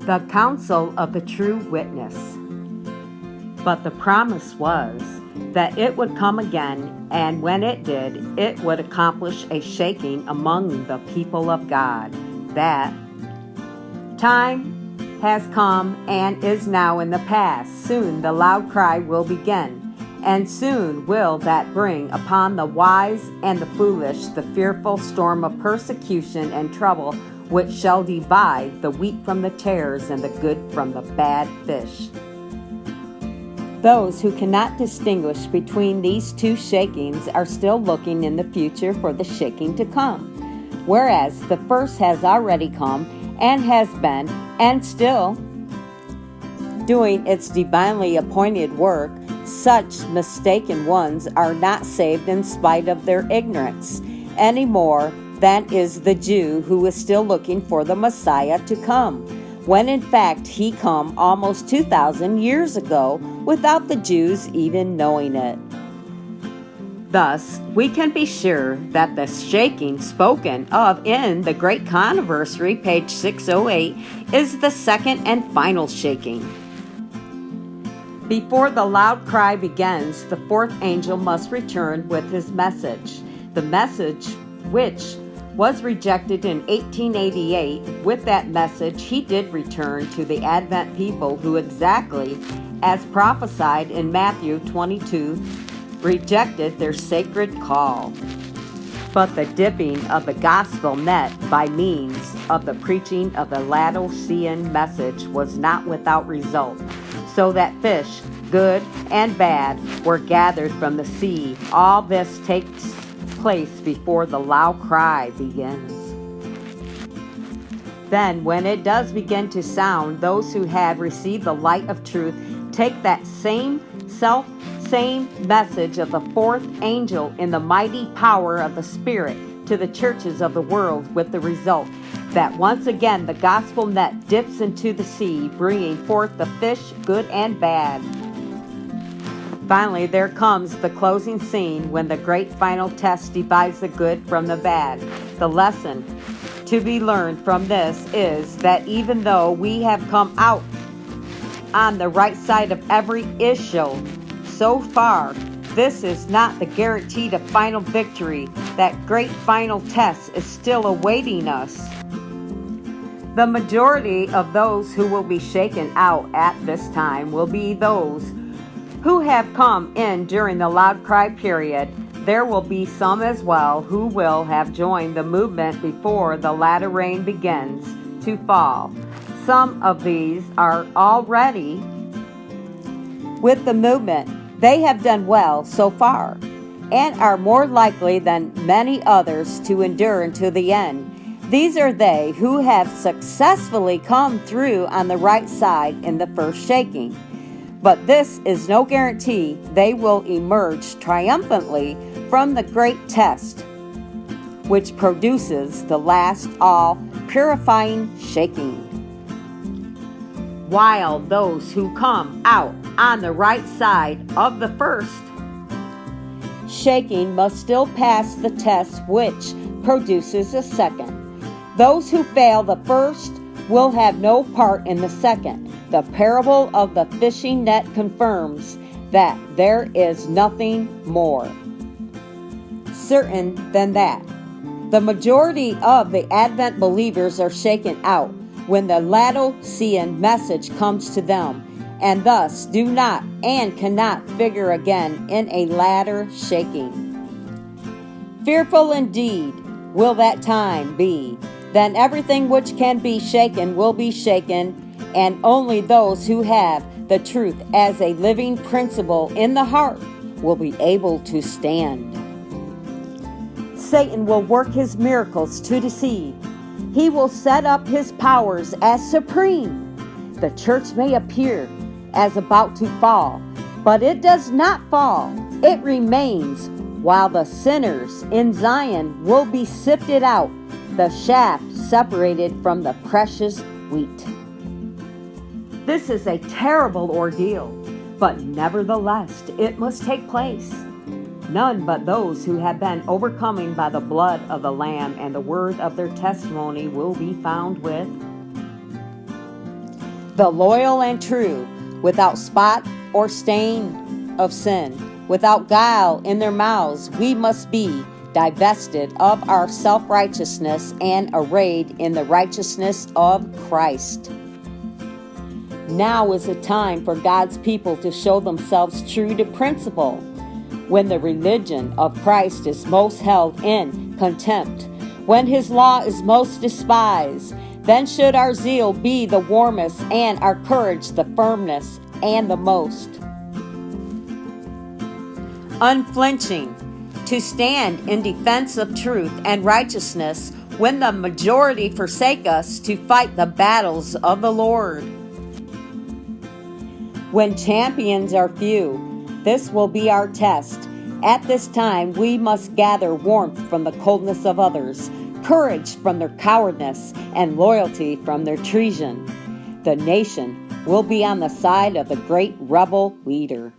the counsel of the true witness. But the promise was that it would come again, and when it did, it would accomplish a shaking among the people of God. That time has come and is now in the past. Soon the loud cry will begin, and soon will that bring upon the wise and the foolish the fearful storm of persecution and trouble, which shall divide the wheat from the tares and the good from the bad fish. Those who cannot distinguish between these two shakings are still looking in the future for the shaking to come, whereas the first has already come and has been and still doing its divinely appointed work. Such mistaken ones are not saved in spite of their ignorance, any more than is the Jew who is still looking for the Messiah to come, when in fact he come almost 2,000 years ago without the Jews even knowing it. Thus, we can be sure that the shaking spoken of in the Great Controversy, page 608, is the second and final shaking. Before the loud cry begins, the fourth angel must return with his message. The message which was rejected in 1888, with that message he did return to the Advent people who, exactly as prophesied in Matthew 22, rejected their sacred call. But the dipping of the gospel net by means of the preaching of the Laodicean message was not without result, so that fish, good and bad, were gathered from the sea. All this takes place before the loud cry begins. Then, when it does begin to sound, those who have received the light of truth take that same message of the fourth angel in the mighty power of the Spirit to the churches of the world, with the result that once again the gospel net dips into the sea, bringing forth the fish, good and bad. Finally, there comes the closing scene when the great final test divides the good from the bad. The lesson to be learned from this is that even though we have come out on the right side of every issue so far, this is not the guarantee to final victory. That great final test is still awaiting us. The majority of those who will be shaken out at this time will be those who have come in during the loud cry period. There will be some as well who will have joined the movement before the latter rain begins to fall. Some of these are already with the movement. They have done well so far and are more likely than many others to endure until the end. These are they who have successfully come through on the right side in the first shaking. But this is no guarantee they will emerge triumphantly from the great test, which produces the last all-purifying shaking. While those who come out on the right side of the first shaking must still pass the test which produces a second. Those who fail the first will have no part in the second. The parable of the fishing net confirms that there is nothing more certain than that. The majority of the Advent believers are shaken out when the Laodicean message comes to them, and thus do not and cannot figure again in a latter shaking. Fearful indeed will that time be. Then everything which can be shaken will be shaken, and only those who have the truth as a living principle in the heart will be able to stand. Satan will work his miracles to deceive. He will set up his powers as supreme. The church may appear as about to fall, but it does not fall. It remains, while the sinners in Zion will be sifted out, the shaft separated from the precious wheat. This is a terrible ordeal, but nevertheless it must take place. None but those who have been overcoming by the blood of the Lamb and the word of their testimony will be found with the loyal and true, without spot or stain of sin, without guile in their mouths, we must be divested of our self-righteousness and arrayed in the righteousness of Christ. Now is the time for God's people to show themselves true to principle. When the religion of Christ is most held in contempt, when his law is most despised, then should our zeal be the warmest and our courage the firmest and the most. Unflinching, to stand in defense of truth and righteousness when the majority forsake us to fight the battles of the Lord. When champions are few, this will be our test. At this time, we must gather warmth from the coldness of others, courage from their cowardness, and loyalty from their treason. The nation will be on the side of the great rebel leader.